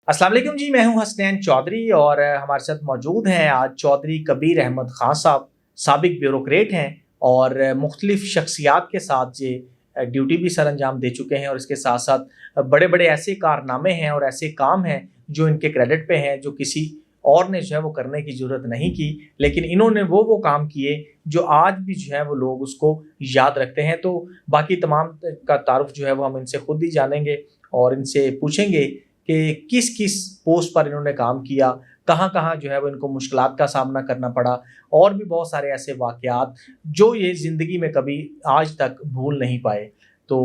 अस्सलाम वालेकुम जी, मैं हूं हसनैन चौधरी और हमारे साथ मौजूद हैं आज चौधरी कबीर अहमद खान साहब। साबिक ब्यूरोक्रेट हैं और मुख्तलिफ शख्सियात के साथ ये ड्यूटी भी सर अंजाम दे चुके हैं और इसके साथ साथ बड़े बड़े ऐसे कारनामे हैं और ऐसे काम हैं जो इनके क्रेडिट पे हैं, जो किसी और ने जो है वो करने की ज़रूरत नहीं की, लेकिन इन्होंने वो काम किए जो आज भी जो है वो लोग उसको याद रखते हैं। तो बाकी तमाम का तारुफ जो है वो हम इनसे खुद ही जानेंगे और इनसे पूछेंगे कि किस किस पोस्ट पर इन्होंने काम किया, कहाँ-कहाँ जो है वो इनको मुश्किलात का सामना करना पड़ा और भी बहुत सारे ऐसे वाक़यात जो ये ज़िंदगी में कभी आज तक भूल नहीं पाए। तो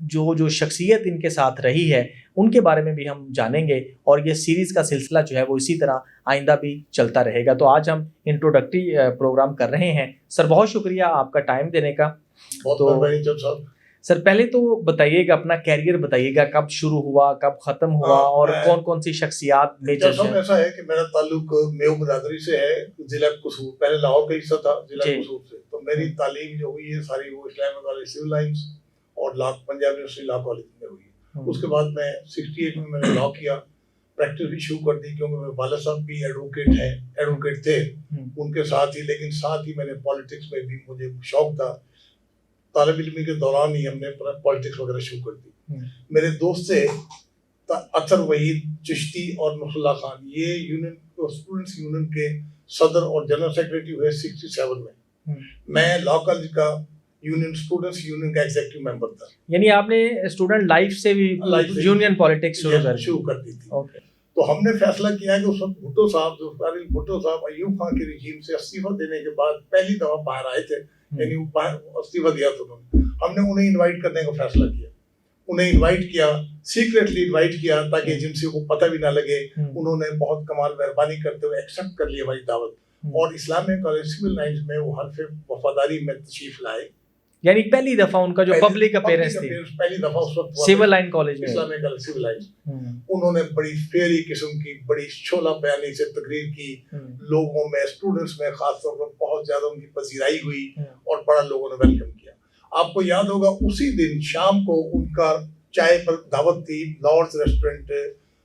जो शख्सियत इनके साथ रही है, उनके बारे में भी हम जानेंगे और ये सीरीज़ का सिलसिला जो है वो इसी तरह आइंदा भी चलता रहेगा। तो आज हम इंट्रोडक्टरी प्रोग्राम कर रहे हैं। सर बहुत शुक्रिया आपका टाइम देने का। बहुत मेहरबानी जब साहब। सर पहले तो बताइएगा, अपना कैरियर बताइएगा, कब शुरू हुआ, कब खत्म हुआ और कौन-कौन सी शख्सियात मेजर सब ऐसा है कि मेरा ताल्लुक मेव बरादरी से है, जिला कसूर, पहले लाहौर का हिस्सा था जिला कसूर से। तो मेरी तालीम जो हुई है सारी वो इस्लामिक कॉलेज सिविल लाइंस और पंजाब यूनिवर्सिटी लॉ कॉलेज में हुई है। उसके बाद मैं 68 में मैंने लॉ किया, प्रैक्टिस भी शुरू कर दी क्योंकि मेरे वाला साहब भी एडवोकेट थे उनके साथ ही, लेकिन साथ ही मैंने पॉलिटिक्स में भी मुझे शौक था। तालिब इल्मी के दौरान ही हमने पॉलिटिक्स वगैरह शुरू कर दी। मेरे दोस्त थे अतर वहीद चिश्ती और नसरुल्लाह खान, ये यूनियन स्टूडेंट्स यूनियन के सदर और जनरल सेक्रेटरी हुए 67 में। मैं लॉ कॉलेज का यूनियन स्टूडेंट्स यूनियन का एग्जीक्यूटिव मेंबर था। यानी आपने स्टूडेंट लाइफ से भी यूनियन पॉलिटिक्स शुरू कर दी थी। तो हमने फैसला किया कि उस वक्त भुट्टो साहब अयूब खान के रिजीम से इस्तीफा देने के बाद पहली दफा बाहर आए थे, यानी इस्तीफा दिया था उन्होंने। हमने उन्हें इनवाइट करने का फैसला किया, उन्हें इनवाइट किया, सीक्रेटली इनवाइट किया ताकि एजेंसी को पता भी ना लगे। उन्होंने बहुत कमाल मेहरबानी करते हुए एक्सेप्ट कर लिया हमारी दावत और इस्लामिक कॉलेज सिविल लाइंस में वो हल्फ वफादारी में तशरीफ लाए। यानी पहली दफा उनका जो पब्लिक अपीयरेंस थी, पहली दफा उस वक्त सिविल लाइन कॉलेज में, इस्लामिक कॉलेज सिविल लाइंस। उन्होंने बड़ी फेरी किस्म की, बड़ी शोला बयानी से तकरीर की, लोगों में, स्टूडेंट्स में खासतौर पर बहुत ज्यादा उनकी पजीराई हुई और बड़ा लोगों ने वेलकम किया। आपको याद होगा उसी दिन शाम को उनका चाय पर दावत थी लॉर्ड्स रेस्टोरेंट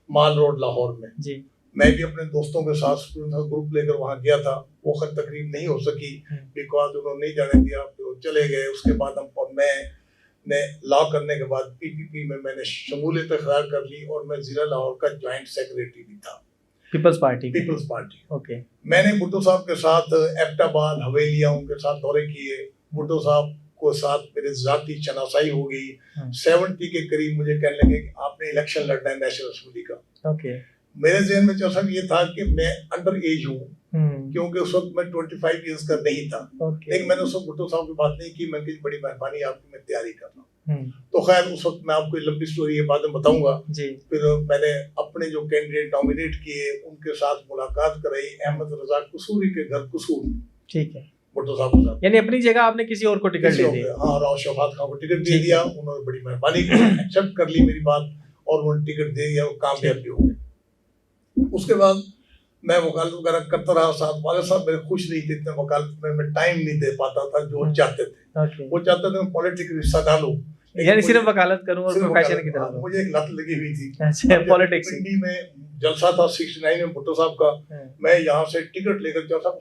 माल रोड लाहौर में जी। मैं भी अपने दोस्तों के साथ स्टूडेंट का ग्रुप लेकर वहां गया था। वो खैर तकरीब नहीं हो सकी बिकॉज उन्होंने नहीं जाने दिया, तो चले गए। उसके बाद मैंने लॉ करने के बाद पीपीपी में मैंने शमूलियत इख्तियार कर ली और मैं जिला लाहौर का ज्वाइंट सेक्रेटरी भी था पीपल्स पार्टी। ओके। मैंने भुट्टो साहब के साथ एबटाबाद हवेलियां उनके साथ दौरे किए। भुट्टो साहब को साथ मेरे जाती शनासाई हो गई। 70 के करीब मुझे कहने लगे कि आपने इलेक्शन लड़ना है नेशनल असेंबली का। ओके। मेरे ज़हन में जैसा ये था कि मैं अंडर एज हूँ क्योंकि उस वक्त मैं 25 इयर्स का नहीं था। लेकिन मैंने उस वक्त भुट्टो साहब की बात नहीं की, मैं की बड़ी मेहरबानी आपकी, मैं तैयारी कर रहा हूँ। तो खैर उस वक्त मैं आपको लंबी स्टोरी ये बाद में बताऊंगा। फिर मैंने अपने जो कैंडिडेट नॉमिनेट किए उनके साथ मुलाकात कराई अहमद रजा कसूरी के घर कसूर। ठीक है। भुट्टो साहब के साथ, यानी अपनी जगह आपने किसी और को टिकट दे दिया। हाँ, राव शफात खान को टिकट दे दिया। उन्होंने बड़ी मेहरबानी की, एक्सेप्ट कर ली मेरी बात और उन्होंने टिकट दे दिया, वो कामयाब भी हो गए। उसके बाद मैं वकालत वगैरह करता रहा साथ। वाले साहब मेरे खुश नहीं थे इतने वकालत में, मैं टाइम नहीं दे पाता था जो चाहते थे। वो चाहते थे मैं पॉलिटिक्स में हिस्सा डालूं, यानी सिर्फ वकालत करूं और प्रोफेशन की तरफ। मुझे एक लत लगी हुई थी अच्छा, पॉलिटिक्स में। जलसा था 69 में भुट्टो साहब का। मैं यहाँ से टिकट लेकर जलसा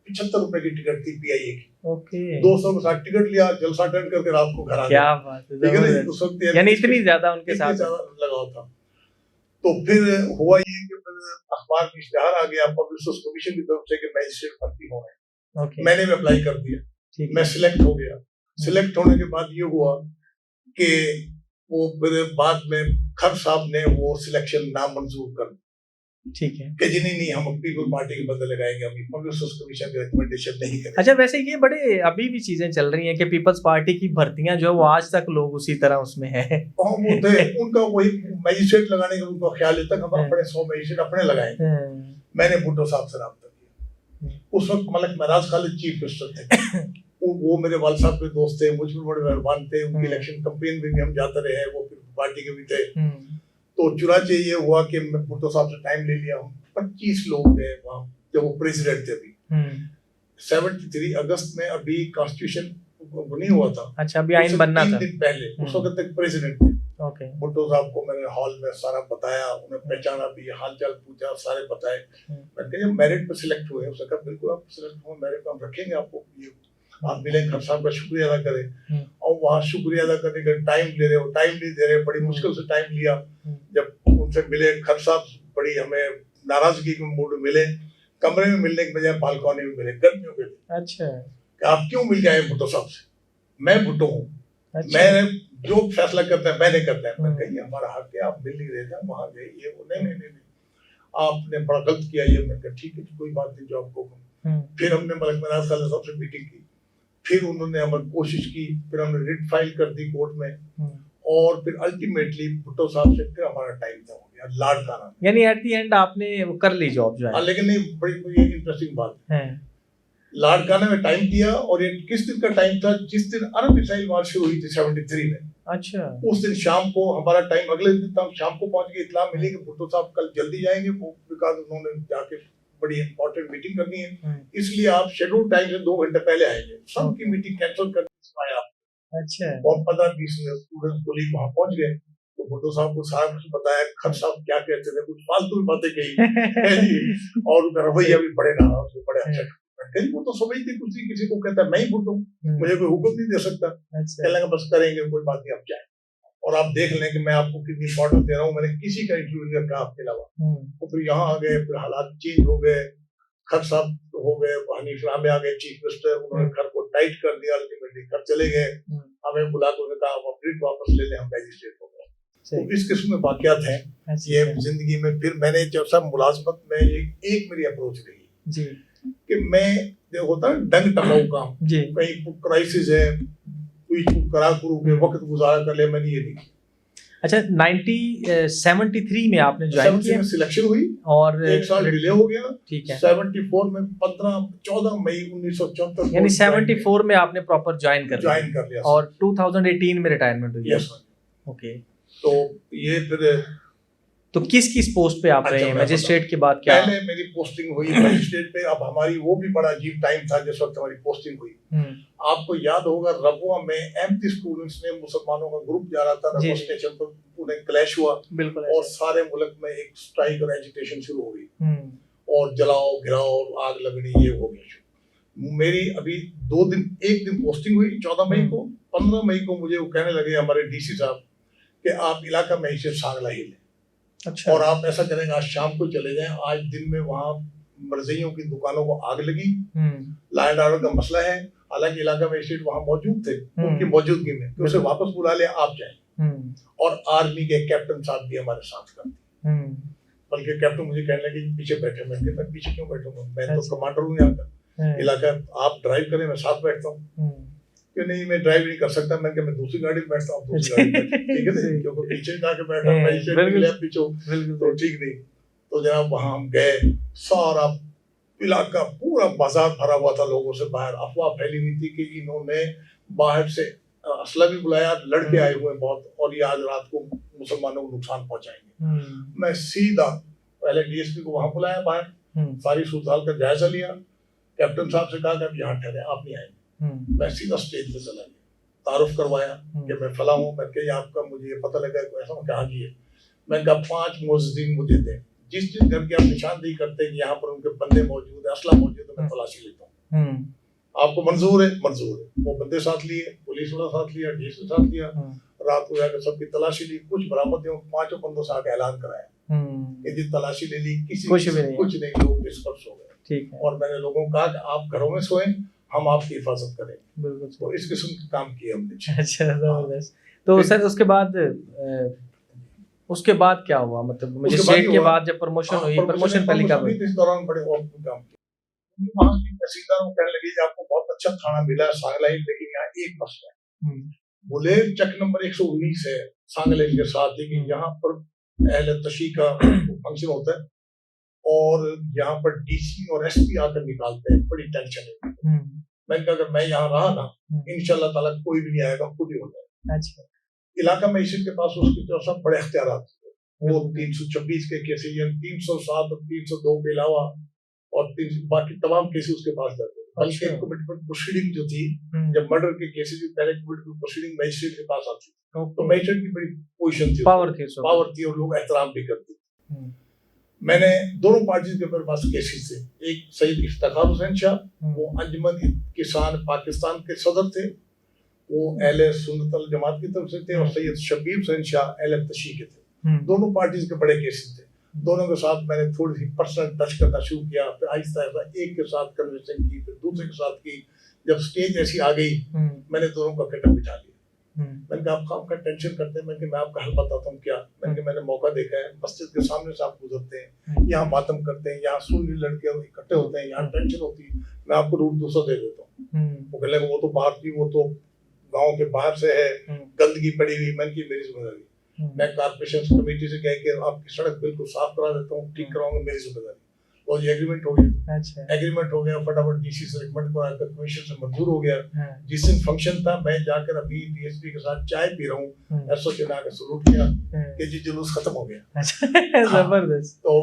75 रुपए की टिकट थी पीआईए की। ओके। दोस्तों के साथ टिकट लिया, जलसा अटेंड करके रात को घर आ गया। क्या बात है, उस वक्त यानी इतनी ज्यादा उनके साथ लगाव था। तो फिर हुआ ये कि अखबार में इश्तिहार आ गया पब्लिसिटी कमीशन की तरफ से कि मैजिस्ट्रेट भर्ती हो रहे हैं। मैंने भी अप्लाई कर दिया, मैं सिलेक्ट हो गया। सिलेक्ट होने के बाद ये हुआ कि वो फिर बाद में खर साहब ने वो सिलेक्शन नामंजूर कर दी। ठीक है कि जी नहीं हम पीपल पार्टी के बदले लगाएंगे, हम पब्लिसिटी कमीशन की रिकमेंडेशन नहीं करेंगे। अच्छा, वैसे ये बड़े अभी भी चीजें चल रही हैं कि पीपल्स पार्टी की भर्तियां जो है वो आज तक लोग उसी तरह उसमें है। वो थे उनका वही मैजिस्ट्रेट लगाने का उनका ख्याल है, तक हम अपने 100 मैजिस्ट्रेट अपने लगाएंगे। मैंने भुट्टो साहब से रब्ता किया। उस वक्त मलिक महराज खालिद चीफ मिनिस्टर थे। वो मेरे वाल साहब के दोस्त थे, मुझ पर बड़े मेहरबान थे। उनकी इलेक्शन कैंपेन में भी हम जाते रहे, वो पार्टी के भी थे। तो चुनाचे ये हुआ कि मैं भुट्टो साहब से टाइम ले लिया। 25 लोग गए वहाँ जब वो प्रेसिडेंट थे। अभी 73 अगस्त में अभी कॉन्स्टिट्यूशन नहीं हुआ था। अच्छा, अभी आइन बनना था। 3 दिन पहले उस वक्त तक प्रेसिडेंट थे। ओके। भुट्टो साहब को मैंने हॉल में सारा बताया, उन्हें पहचाना भी, हालचाल पूछा, सारे बताए। मैंने कहा मेरिट पे सिलेक्ट हुए, उसने कहा बिल्कुल आप सिलेक्ट हुए, मेरिट पे हम रखेंगे आपको, ये आप मिले, खर साहब का शुक्रिया अदा करें। और वहाँ शुक्रिया अदा करने का टाइम ले रहे हो, टाइम नहीं दे रहे, बड़ी मुश्किल से टाइम लिया। जब उनसे मिले, खर साहब बड़ी हमें नाराजगी के मूड में मिले, कमरे में मिलने के बजाय बालकनी में मिले, गर्मियों के लिए। अच्छा, कि आप क्यों मिल गए भुट्टो साहब से? मैं भुट्टो हूँ, अच्छा। मैंने जो फैसला करता है मैंने करता है। मैं कही हमारा हक है, आप मिल नहीं रहे थे, वहां गए, ये वो, नहीं, आपने बड़ा गलत किया ये। मैं कहा ठीक है, कोई बात नहीं, जो आपको। फिर हमने मलिक मनाज खान साहब से मीटिंग की, फिर उन्होंने हमारी कोशिश की, फिर हमने रिट फाइल कर दी कोर्ट में, और फिर अल्टीमेटली भुट्टो साहब से फिर हमारा टाइम था हो गया, लाड़काना। यानी एट द एंड आपने वो कर ली जॉब जो है। लेकिन नहीं, बड़ी ये इंटरेस्टिंग बात है, लाड़काना में टाइम दिया, और ये किस दिन का टाइम था? जिस दिन अरब मिसाइल वार शुरू हुई थी 73 में। अच्छा। उस दिन शाम को हमारा टाइम, अगले दिन था, शाम को पहुंच गए, इत्तला मिली कि भुट्टो साहब कल जल्दी जाएंगे, वो बिकॉज उन्होंने जाके बड़ी इंपॉर्टेंट मीटिंग करनी है, इसलिए आप शेड्यूल टाइम से 2 घंटे पहले आएंगे। सबकी मीटिंग कैंसिल कर दी आप। अच्छा। और 15-20 स्टूडेंट कोलीग वहां पहुंच गए, तो भुट्टो साहब को सारा कुछ बताया, खर साहब क्या कहते थे, कुछ फालतू बातें कही और उनका रवैया भी बड़े नाराज, बड़े अच्छा। कहीं वो तो समझते कुछ नहीं, किसी को कहता है मैं ही भुट्टो, मुझे कोई हुक्म नहीं दे सकता। कहने लगा बस करेंगे, कोई बात नहीं, आप जाए और आप देख लें कि मैं आपको कितनी इंपॉर्टेंस दे रहा हूँ। मैंने किसी का इंटरव्यू नहीं रखा आपके अलावा। तो फिर यहाँ आ गए, फिर हालात चेंज हो गए, खर साहब हो गए, हनीफ रामे आ गए चीफ मिनिस्टर, उन्होंने घर को टाइट कर दिया, अल्टीमेटली घर चले गए। हमें बुला कर कहा आप अपनी वापस ले लें, हम मैजिस्ट्रेट हो गए। तो इस किस्म के वाकयात हैं ये जिंदगी में। फिर मैंने जब सब मुलाजमत में एक मेरी अप्रोच रही कि मैं होता है डंग टपाऊ काम, कहीं क्राइसिस है, कोई करा करू के वक्त गुजारा कर ले, मैंने ये नहीं। अच्छा, 1973 में आपने ज्वाइन किया, सिलेक्शन हुई और 1 साल डिले हो गया। ठीक है। 74 में 14 मई 1974, यानी 74 में आपने प्रॉपर ज्वाइन कर लिया और 2018 में रिटायरमेंट हुई। यस। ओके। तो ये फिर तो किस पोस्ट पे आप रहे हैं? मैजिस्ट्रेट के बाद क्या? पहले मेरी पोस्टिंग हुई मैजिस्ट्रेट पे। अब हमारी वो भी बड़ा अजीब टाइम था जिस वक्त हमारी पोस्टिंग हुई। आपको याद होगा रबुआ में एमटी स्टूडेंट्स ने, मुसलमानों का ग्रुप जा रहा था रबुआ स्टेशन पर, उन्हें क्लैश हुआ। बिल्कुल। और सारे मुल्क में एक स्ट्राइक और एजिटेशन शुरू हो गई और जलाओ घिराओ आग लगनी, ये हो गया। मेरी अभी 1 दिन पोस्टिंग हुई 14 मई को। 15 मई को मुझे वो कहने लगे हमारे डीसी साहब कि आप इलाका में से सांगला ही लें। अच्छा। और आप ऐसा करेंगे आज शाम को चले जाएं, आज दिन में वहाँ मरज़इयों की दुकानों को आग लगी, लॉ एंड ऑर्डर का मसला है। हालांकि इलाका मजिस्ट्रेट वहाँ मौजूद थे, उनकी मौजूदगी में तो उसे वापस बुला ले, आप जाएं। और आर्मी के कैप्टन साहब भी हमारे साथ करते, बल्कि कैप्टन मुझे कहने लगे पीछे बैठे। मैं पीछे क्यों बैठूंगा, मैं तो कमांडर हूँ यहाँ का इलाका, आप ड्राइव करें, मैं साथ बैठता हूँ। कि नहीं मैं ड्राइव नहीं कर सकता। मैं दूसरी गाड़ी में बैठता हूँ, दूसरी गाड़ी में, ठीक है ना, क्योंकि पीछे जाके बैठा पीछे तो ठीक नहीं। तो जनाब वहां हम गए, सारा इलाका पूरा बाजार भरा हुआ था लोगों से, बाहर अफवाह फैली हुई थी कि इन्होंने बाहर से असला भी बुलाया, लड़के आए हुए बहुत, और ये आज रात को मुसलमानों को नुकसान पहुंचाएंगे। मैं सीधा पहले डीएसपी को वहां बुलाया बाहर, सारी सूरत का जायजा लिया, कैप्टन साहब से कहा कि आप यहाँ ठहरे, आप नहीं आएंगे। मैं सीधा स्टेज पे चला गया, तारुफ करवाया कि मैं फला हूँ। मैं कहा आपका मुझे ये पता लगा कोई ऐसा कहा जी है। मैंने कहा 5 मुअज्जिन मुझे दें, जिस जिस घर की आप निशानदेही करते हैं कि यहाँ पर उनके बंदे मौजूद है, असला मौजूद है, मैं तलाशी लेता हूँ। आपको मंजूर है? मंजूर है। वो बंदे साथ लिए, पुलिस वाला साथ लिया, डीएसपी साथ लिया, रात को जाकर सबकी तलाशी ली, कुछ बरामद 5 बंदों से आके ऐलान कराया कि जी तलाशी ले ली, किसी कुछ नहीं, लोग डिस्पर्स हो गए। ठीक है। और मैंने लोगों को कहा कि आप घरों में सोएं, हम आपकी हिफाजत करें। बिल्कुल। तो इस किस्म के काम किए हमने। अच्छा, जबरदस्त। तो सर उसके बाद क्या हुआ, मतलब मैजिस्ट्रेट के बाद जब प्रमोशन हुई, प्रमोशन पहले कब हुई? इस दौरान बड़े और काम किए। वहाँ की तहसीलदार कहने लगे कि आपको बहुत अच्छा थाना मिला है सांगला ही, लेकिन यहाँ एक मसला है, बोले चक नंबर 119 है सांगला के साथ, लेकिन यहाँ पर अहले तशी का फंक्शन होता है और यहाँ पर डीसी और एसपी आकर निकालते हैं, बड़ी टेंशन है। मैंने कहा अगर मैं यहाँ रहा ना, इंशाल्लाह ताला कोई भी नहीं आएगा, खुद ही हो जाएगा। अच्छा। इलाका मजिस्ट्रेट के पास उसकी तरफ से बड़े अख्तियारात थे, वो 326 के केसेस, 307 और 302 के अलावा और बाकी तमाम केसेस उसके पास जाते थे। बल्कि अच्छा। कमिटमेंट प्रोसीडिंग जो थी, हम्म, जब मर्डर के केसेस में पहले कमिटमेंट प्रोसीडिंग मजिस्ट्रेट के पास आती थी, तो ओके, मजिस्ट्रेट की बड़ी पोजीशन थी, पावर थी उस वक्त। पावर थी और लोग एहतराम भी करते थे। हम्म, मैंने दोनों पार्टीज के मेरे पास केसेस थे। एक सैयद इफ्तिखार हुसैन शाह, वो अंजुमन किसान पाकिस्तान के सदर थे, वो अहले सुन्नत अल जमात की तरफ से थे, और सैयद शबीर हुसैन शाह अहले तशी के थे। दोनों पार्टीज के बड़े केसेस थे। दोनों के साथ मैंने थोड़ी सी पर्सनल टच करना शुरू किया, फिर आहिस्ता आहिस्ता एक के साथ कन्वर्सेशन की, फिर दूसरे के साथ की। जब स्टेज ऐसी आ गई, मैंने दोनों का कटअप बिठा लिया। मैंने कहा आप काम का टेंशन करते हैं, मैं आपका हल बताता हूँ क्या। मैंने मौका देखा है, मस्जिद के सामने से आप गुजरते हैं, यहाँ मातम करते हैं, यहाँ सुन्नी लड़के इकट्ठे होते हैं, यहाँ टेंशन होती है, मैं आपको रूट 200 दे देता हूँ। वो कहने लगे वो तो बाहर थी, वो तो गाँव के बाहर से है, गंदगी पड़ी हुई। मैंने की मेरी जिम्मेदारी, मैं कारपोरेशन कमेटी से कह के आपकी सड़क बिल्कुल साफ करा देता हूँ, ठीक कराऊंगा, मेरी जिम्मेदारी। और ये एग्रीमेंट हो गया। अच्छा, एग्रीमेंट हो गया, फटाफट डीसी से रिकमेंड को आकर कमीशन से मंजूर हो गया। जिस दिन फंक्शन था, मैं जाकर अभी डीएसपी के साथ चाय पी रहा हूँ, एसओसी ने आकर सलूट किया कि जी जुलूस खत्म हो गया। अच्छा, जबरदस्त। तो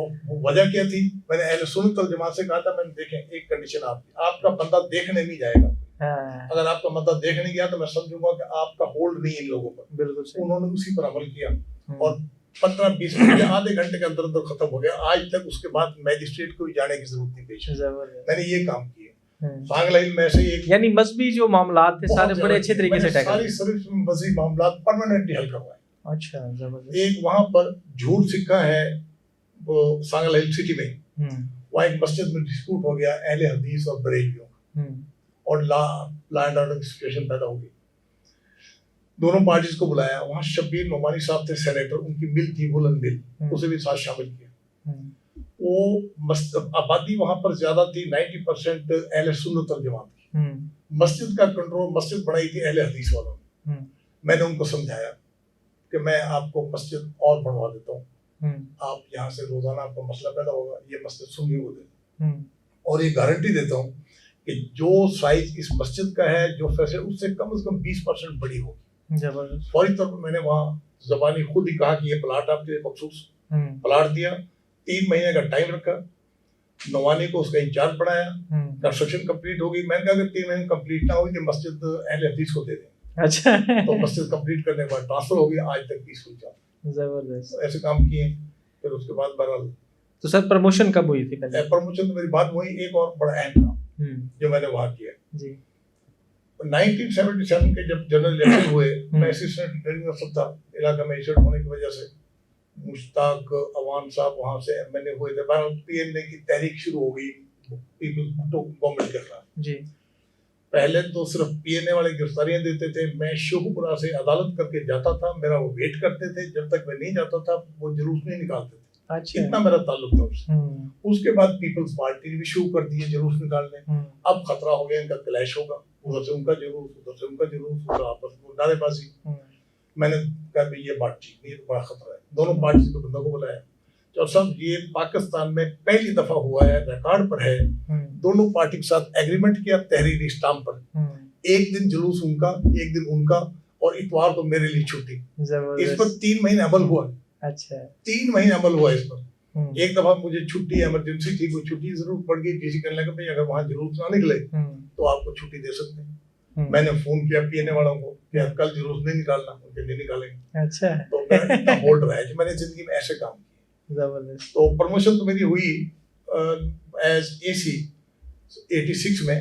वजह क्या थी, मैंने अहले सुन्नत वल जमात से कहा था, मैंने देखें एक कंडीशन आपका बंदा देखने नहीं जाएगा। अगर आपका बंदा देखने गया तो मैं समझूंगा कि आपका होल्ड नहीं है इन लोगों पर। बिल्कुल। उन्होंने उसी पर अमल किया और 15-20 मिनट या आधे घंटे के अंदर अंदर खत्म हो गया। आज तक उसके बाद मैजिस्ट्रेट को भी जाने की जरूरत नहीं पेश। मैंने ये काम किए। सांगलाइल में से एक, यानी मजहबी जो मामलात थे सारे बड़े अच्छे तरीके से टैकल, सारी सर्विस में मजहबी मामलात परमानेंटली हल करवाए। अच्छा, जबरदस्त। एक वहां पर झूठ सिक्का है वो सांगलाइल सिटी में, वहाँ एक मस्जिद में डिस्प्यूट हो गया अहले हदीस और बरेलियों का, और लॉ एंड ऑर्डर की सिचुएशन पैदा हो गई। दोनों पार्टीज को बुलाया, वहाँ शब्बीर नोमानी साहब थे सेनेटर, उनकी मिल थी वुलन मिल, उसे भी साथ शामिल किया। वो आबादी वहाँ पर ज्यादा थी, 90% अहले सुन्नत वल जमात की। मस्जिद का कंट्रोल मस्जिद बनाई थी अहले हदीस वालों ने। मैंने उनको समझाया कि मैं आपको मस्जिद और बनवा देता हूँ, आप यहाँ से रोजाना आपका मसला पैदा होगा, ये मस्जिद सुन्नी को दे, और ये गारंटी देता हूँ कि जो साइज इस मस्जिद का है, जो फैसिलिटी, उससे कम से कम 20% बड़ी होगी। फौरी तौर पर मैंने वहाँ जबानी खुद ही कहा कि ये प्लाट आपके मखसूस प्लाट दिया। 3 महीने का टाइम रखा, नवानी को उसका इंचार्ज बनाया, कंस्ट्रक्शन कंप्लीट हो गई। मैंने कहा अगर 3 महीने कंप्लीट ना हुई तो मस्जिद अहले हदीस को दे दें। अच्छा, तो मस्जिद कंप्लीट करने के बाद ट्रांसफर हो गया, आज तक पीसफुल चल। जबरदस्त। ऐसे काम किए। फिर उसके बाद बहरहाल, तो सर प्रमोशन कब हुई थी पहले? प्रमोशन तो मेरी बात वही, एक और बड़ा अहम काम जो मैंने वहाँ किया जी। 1977 के जब जनरल इलेक्शन हुए, मैं असिस्टेंट रिटर्निंग अफसर था, इलाका में एजेंट होने की वजह से। मुश्ताक अवान साहब वहाँ से एमएनए हुए थे। पीएनए की तहरीक शुरू हो गई पीपल्स गवर्नमेंट के खिलाफ जी। पहले तो सिर्फ पीएनए वाले गिरफ्तारियां देते थे, मैं शुभपुरा से अदालत करके जाता था, मेरा वो वेट करते थे, जब तक मैं नहीं जाता था वो जुलूस नहीं निकालते थे। अच्छा। इतना मेरा ताल्लुक था उससे। उसके बाद पीपल्स पार्टी ने भी शुरू कर दिए जुलूस निकालने। अब खतरा हो गया, इनका क्लैश होगा, उधर से उनका जुलूस, उधर से उनका जुलूस, उधर आपस में नारेबाजी। मैंने कहा भाई ये बात ठीक नहीं है, तो बड़ा खतरा है। दोनों पार्टी के बंदों को बुलाया। तो सब ये पाकिस्तान में पहली दफा हुआ है, रिकॉर्ड पर है, दोनों पार्टी के साथ एग्रीमेंट किया तहरीरी स्टाम्प पर। एक दिन जुलूस उनका, एक दिन उनका, और इतवार को मेरे लिए छुट्टी। इस पर 3 महीने अमल हुआ। अच्छा, 3 महीने अमल हुआ इस पर। एक दफा मुझे छुट्टी इमरजेंसी थी, कोई छुट्टी जरूर पड़ गई, किसी कहने लगा भाई अगर वहाँ जुलूस ना निकले तो आपको छुट्टी दे सकते हैं। मैंने फोन किया पीएनए वालों को कि कल जुलूस नहीं निकालना, उनके नहीं निकालेंगे। अच्छा, तो मेरा इतना होल्ड रहा है कि मैंने जिंदगी में ऐसे काम किए। जबरदस्त। तो प्रमोशन तो मेरी हुई एज एसी 86 में,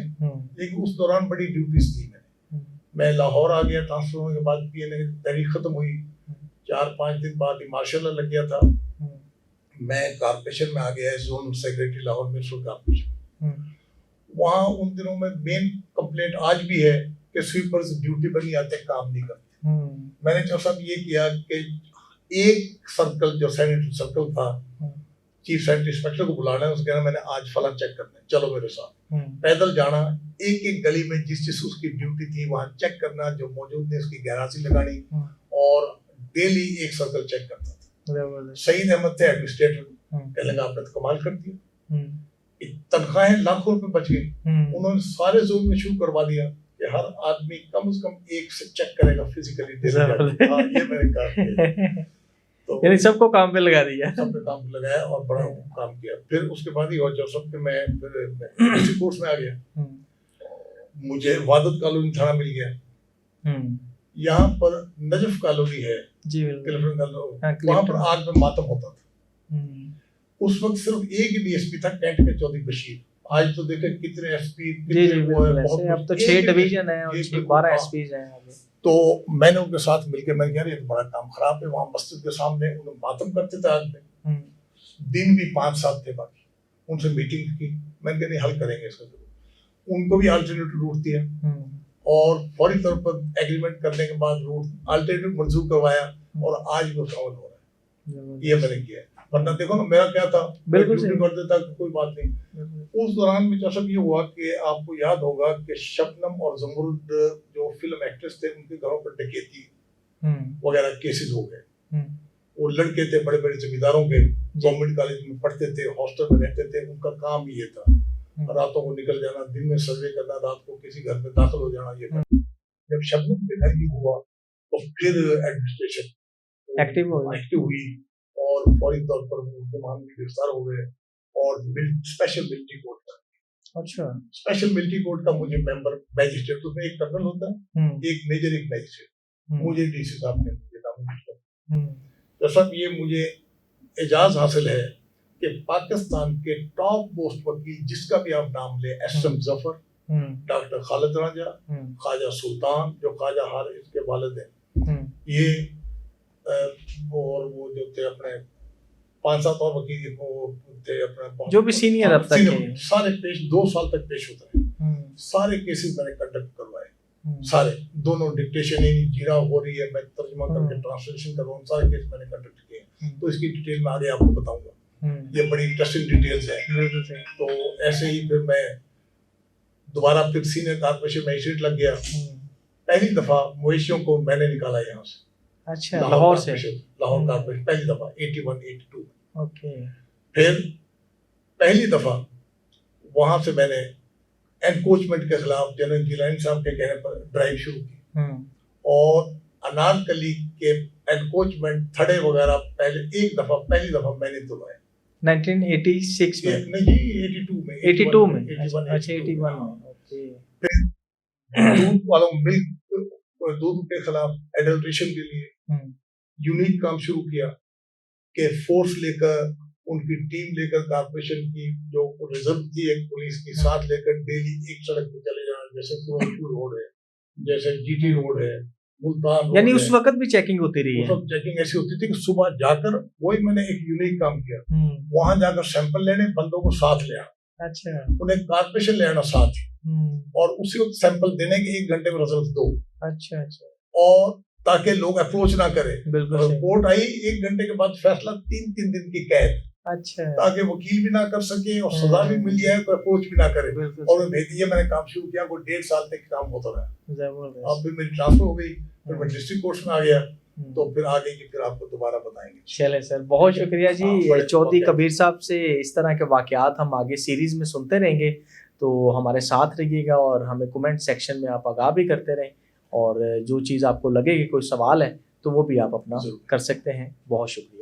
लेकिन उस दौरान बड़ी ड्यूटीज थी। मैं लाहौर आ गया, ट्रांसफर होने के बाद पीएनए की तारीख खत्म हुई, 4-5 दिन बाद मार्शल लग गया था। मैं कारपोरेशन में आ गया, zone secretary Lahore municipal corporation. वहाँ उन दिनों में मेन कंप्लेंट आज भी है कि स्वीपर्स ड्यूटी पर नहीं आते, काम नहीं करते। मैंने जो सब ये किया कि एक सर्कल जो सैनिटरी सर्कल था, चीफ सैनिटरी इंस्पेक्टर को बुलाना है, उसके कहना मैंने आज फला चेक करना है, चलो मेरे साथ। पैदल जाना, एक एक गली में जिस जिस उसकी ड्यूटी थी वहाँ चेक करना, जो मौजूद थे उसकी गैरासी लगानी, और डेली एक सर्कल चेक करता था। सईद अहमद थे एडमिनिस्ट्रेटर, कहने लगा आपने तो कमाल कर दिया, तनख्वाहें लाखों रुपए बच गई। उन्होंने सारे जोन में शुरू करवा दिया कि हर आदमी कम से कम एक से चेक करेगा फिजिकली। ये मैंने काम तो यानी सबको काम पे लगा दिया, सब पे काम पे लगाया और बड़ा काम किया। फिर उसके बाद ही और जब सब मैं फिर कोर्स में आ गया। मुझे वादत कॉलोनी थाना मिल गया। यहाँ पर नजफ कॉलोनी है जी बिल्कुल, क्लिफ्टन कॉलोनी, हाँ, वहाँ पर क्लिफ्टन। आग में मातम होता था। उस वक्त सिर्फ एक ही डीएसपी था, कैंट के चौधरी बशीर। आज तो देखे कितने एसपी, जी कितने जी वो है, बिल्कुल, बहुत ऐसे अब कुछ। तो एक 6 ही डिवीजन है ये और बिल्कुल, 12 हाँ। एसपीज हैं अभी। तो मैंने उनके साथ मिलकर मैंने कहा ये तो बड़ा काम खराब है, वहाँ मस्जिद के सामने उन्हें मातम करते थे आग में, दिन भी 5-7 थे बाकी। उनसे मीटिंग की, मैंने कहा नहीं हल करेंगे इसका जरूर। उनको भी अल्टरनेटिव रूट दिया और फौरी तौर पर एग्रीमेंट करने के बाद रूट अल्टरनेटिव मंजूर करवाया और आज वो अमल हो रहा है। ये मैंने किया है, वरना देखो ना मेरा क्या था, बिल्कुल ड्यूटी कर देता कोई बात नहीं। उस दौरान में जैसा ये हुआ कि आपको याद होगा कि शबनम और जमरुद जो फिल्म एक्ट्रेस थे, उनके घरों पर डकैती वगैरह केसेस हो गए। वो लड़के थे बड़े बड़े जमींदारों के, गवर्नमेंट कॉलेज में पढ़ते थे, हॉस्टल में रहते थे, उनका काम ही ये था रातों को निकल जाना, दिन में सर्वे करना, रात को किसी घर में दाखिल हो जाना। ये जब शबनम के घर ये हुआ तो फिर एडमिनिस्ट्रेशन एक्टिव हुई और फौरी तौर पर मुसलमान भी गिरफ्तार हो गए और स्पेशल मिलिट्री कोर्ट का, अच्छा, स्पेशल मिलिट्री कोर्ट का मुझे मेंबर मैजिस्ट्रेट, उसमें एक कर्नल होता है, एक मेजर, एक मैजिस्ट्रेट, मुझे डीसी साहब ने तो सब ये मुझे एजाज हासिल है कि पाकिस्तान के टॉप मोस्ट वकील जिसका भी आप नाम ले, एसएम जफर, डॉक्टर खालिद राजा, ख्वाजा सुल्तान जो ख्वाजा हारिस के वालिद हैं, ये और वो जो थे अपने 5-7 और वकील वो थे अपने जो भी सीनियर अब तक है, सारे पेश 2 साल तक पेश होते हैं। सारे केसेस मैंने कंडक्ट करवाए, सारे, दोनों डिक्टेशन ही जीरा हो रही है, मैं तर्जुमा करके ट्रांसलेशन कर रहा हूँ, सारे केस मैंने कंडक्ट किए। तो इसकी डिटेल में आगे आपको बताऊंगा, ये बड़ी इंटरेस्टिंग डिटेल्स है। तो ऐसे ही फिर मैं दोबारा फिर सीनियर कॉर्पोरेशन मैजिस्ट्रेट लग गया। पहली दफा मवेशियों को मैंने निकाला यहाँ से, अच्छा, लाहौर से, लाहौर कॉर्पोरेशन पहली दफा 81-82। ओके। फिर पहली दफा वहां से मैंने एनकोचमेंट के खिलाफ जनरल जिलानी साहब के कहने पर ड्राइव शुरू की और अनारकली के एनकोचमेंट थड़े वगैरह पहली दफा मैंने तुलवाए 1986 में, नहीं 82 में, 82 में, अच्छा 81 में, ओके। फिर दूध वालों दूध के खिलाफ एडल्ट्रेशन के लिए यूनिक काम शुरू किया कि फोर्स लेकर, उनकी टीम लेकर कॉर्पोरेशन की जो रिजर्व थी एक पुलिस की साथ लेकर डेली एक सड़क पे चले जाना, जैसे सुरनपुर रोड है, जैसे जीटी रोड है, मुल्तान रोड, यानी उस वक्त भी चेकिंग होती रही है। उस वक्त चेकिंग ऐसी होती थी कि सुबह जाकर, वही मैंने एक यूनिक काम किया, वहां जाकर सैंपल लेने, बंदों को साथ ले आना, अच्छा, उन्हें कॉर्पोरेशन ले आना साथ ही, और उसी वक्त सैंपल देने के 1 घंटे में रिजल्ट दो, अच्छा, और ताकि लोग अप्रोच ना करें। रिपोर्ट आई 1 घंटे के बाद फैसला 3-3 दिन की कैद, अच्छा, ताकि वकील भी ना कर सके और सजा भी मिल जाए तो अप्रोच भी ना करे, और भेज दिया। मैंने काम शुरू किया, कोई 1.5 साल तक काम होता रहा। अब फिर मेरी ट्रांसफर हो गई, फिर मैं डिस्ट्रिक्ट कोर्ट में आ गया, तो फिर आगे की फिर आपको दोबारा बताएंगे। चले सर, बहुत शुक्रिया जी। चौधरी कबीर साहब से इस तरह के वाकयात हम आगे सीरीज में सुनते रहेंगे, तो हमारे साथ रहिएगा और हमें कमेंट सेक्शन में आप आगाह भी करते रहें, और जो चीज़ आपको लगे कि कोई सवाल है तो वो भी आप अपना कर सकते हैं। बहुत शुक्रिया।